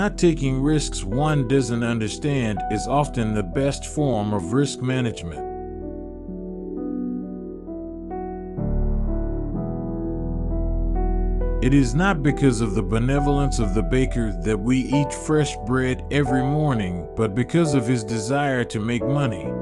not taking risks one doesn't understand is often the best form of risk management. It is not because of the benevolence of the baker that we eat fresh bread every morning, but because of his desire to make money.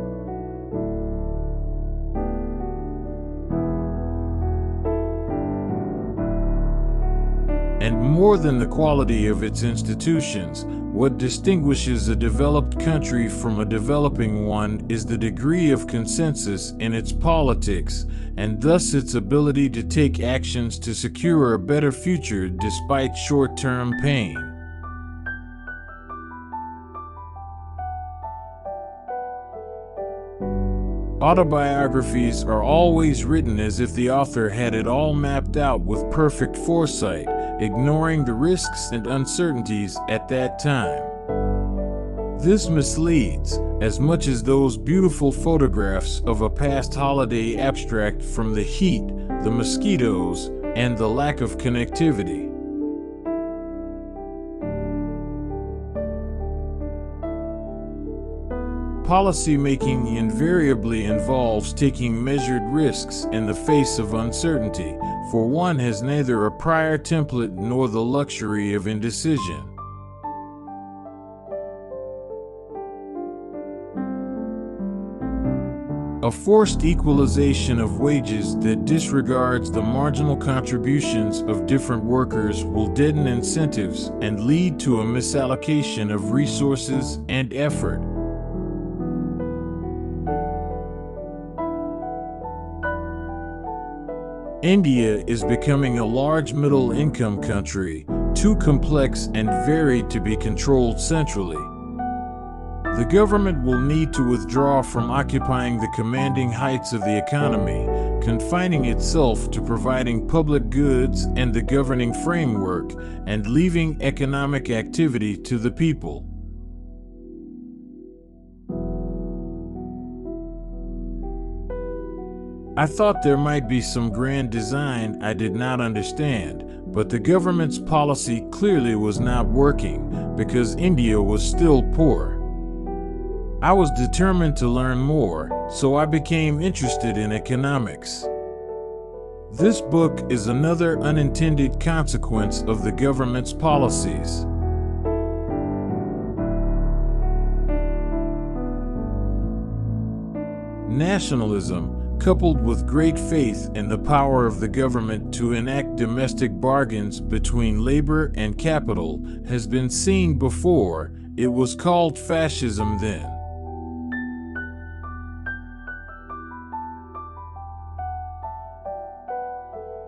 And more than the quality of its institutions, what distinguishes a developed country from a developing one is the degree of consensus in its politics, and thus its ability to take actions to secure a better future despite short-term pain. Autobiographies are always written as if the author had it all mapped out with perfect foresight, ignoring the risks and uncertainties at that time. This misleads, as much as those beautiful photographs of a past holiday abstract from the heat, the mosquitoes, and the lack of connectivity. Policymaking invariably involves taking measured risks in the face of uncertainty, for one has neither a prior template nor the luxury of indecision. A forced equalization of wages that disregards the marginal contributions of different workers will deaden incentives and lead to a misallocation of resources and effort. India is becoming a large middle-income country, too complex and varied to be controlled centrally. The government will need to withdraw from occupying the commanding heights of the economy, confining itself to providing public goods and the governing framework, and leaving economic activity to the people. I thought there might be some grand design I did not understand, but the government's policy clearly was not working because India was still poor. I was determined to learn more, so I became interested in economics. This book is another unintended consequence of the government's policies. Nationalism, coupled with great faith in the power of the government to enact domestic bargains between labor and capital, has been seen before. It was called fascism then.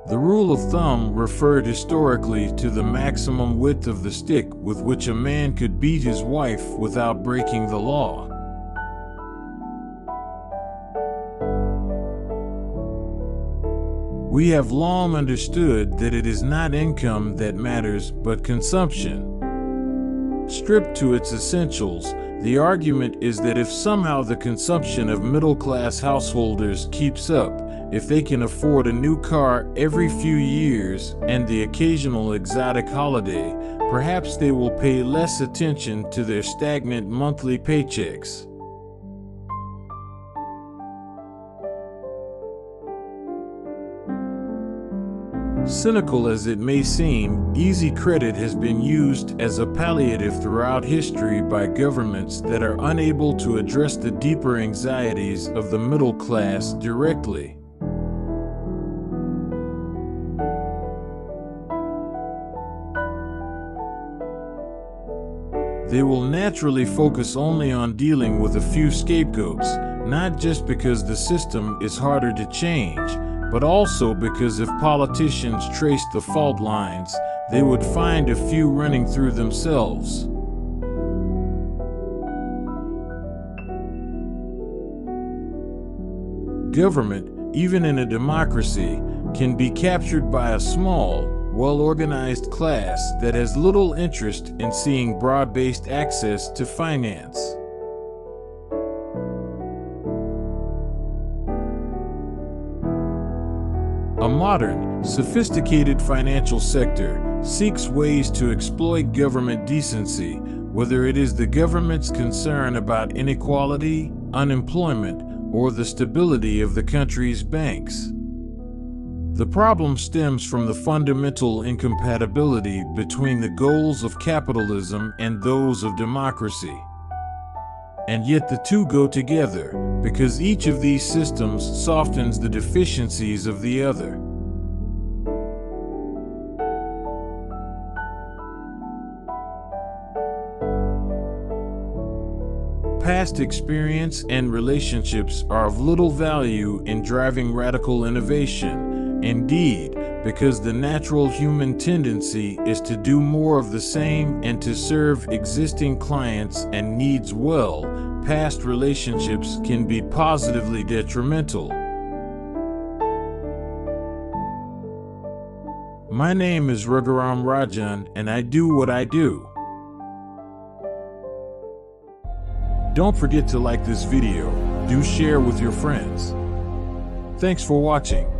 The rule of thumb referred historically to the maximum width of the stick with which a man could beat his wife without breaking the law. We have long understood that it is not income that matters, but consumption. Stripped to its essentials, the argument is that if somehow the consumption of middle-class householders keeps up, if they can afford a new car every few years and the occasional exotic holiday, perhaps they will pay less attention to their stagnant monthly paychecks. Cynical as it may seem, easy credit has been used as a palliative throughout history by governments that are unable to address the deeper anxieties of the middle class directly. They will naturally focus only on dealing with a few scapegoats, not just because the system is harder to change, but also because if politicians traced the fault lines, they would find a few running through themselves. Government, even in a democracy, can be captured by a small, well-organized class that has little interest in seeing broad-based access to finance. A modern, sophisticated financial sector, seeks ways to exploit government decency, whether it is the government's concern about inequality, unemployment, or the stability of the country's banks. The problem stems from the fundamental incompatibility between the goals of capitalism and those of democracy. And yet the two go together, because each of these systems softens the deficiencies of the other. Past experience and relationships are of little value in driving radical innovation. Indeed, because the natural human tendency is to do more of the same and to serve existing clients and needs well, past relationships can be positively detrimental. My name is Raghuram Rajan, and I do what I do. Don't forget to like this video, do share with your friends. Thanks for watching.